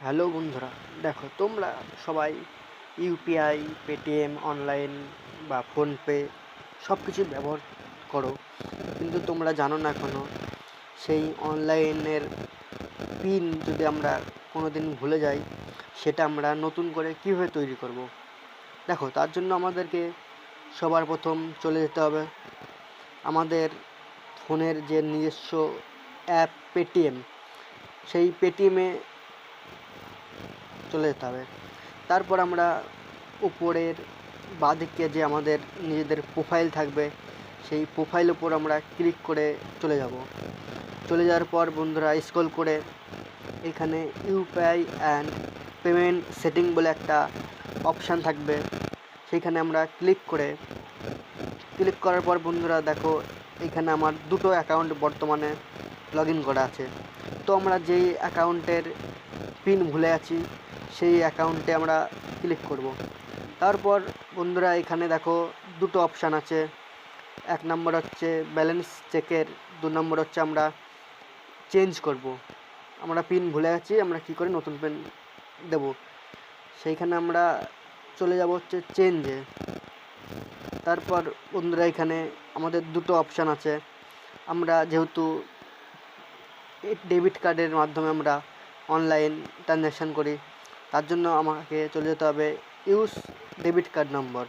Hello বন্ধুরা, দেখো তোমরা সবাই ইউপিআই, পেটিএম, অনলাইন বা ফোনপে সব কিছু ব্যবহার করো, কিন্তু তোমরা জানো না এখনও সেই অনলাইনের পিন যদি আমরা কোনো দিন ভুলে যাই, সেটা আমরা নতুন করে কীভাবে তৈরি করব। দেখো, তার জন্য আমাদেরকে সবার প্রথম চলে যেতে হবে আমাদের ফোনের যে নিজস্ব অ্যাপ পেটিএম, সেই পেটিএমে চলে যেতে হবে। তারপর আমরা উপরের বাঁদিকে যে আমাদের নিজেদের প্রোফাইল থাকবে, সেই প্রোফাইল উপর আমরা ক্লিক করে চলে যাব। চলে যাওয়ার পর বন্ধুরা স্ক্রল করে এখানে ইউপিআই অ্যান্ড পেমেন্ট সেটিং বলে একটা অপশান থাকবে, সেইখানে আমরা ক্লিক করার পর বন্ধুরা দেখো এখানে আমার দুটো অ্যাকাউন্ট বর্তমানে লগ ইন করা আছে। তো আমরা যেই অ্যাকাউন্টের পিন ভুলে আছি সেই অ্যাকাউন্টে আমরা ক্লিক করব। তারপর বন্ধুরা এখানে দেখো দুটো অপশান আছে। এক নম্বর হচ্ছে ব্যালেন্স চেকের, 2 নম্বর হচ্ছে আমরা চেঞ্জ করব। আমরা পিন ভুলে গেছি, আমরা কি করে নতুন পিন দেব, সেইখানে আমরা চলে যাব হচ্ছে চেঞ্জে। তারপর বন্ধুরা এখানে আমাদের দুটো অপশান আছে। আমরা যেহেতু ডেবিট কার্ডের মাধ্যমে আমরা অনলাইন ট্রানজ্যাকশান করি, তার জন্য আমাকে চলে যেতে হবে ইউজ ডেবিট কার্ড নম্বর।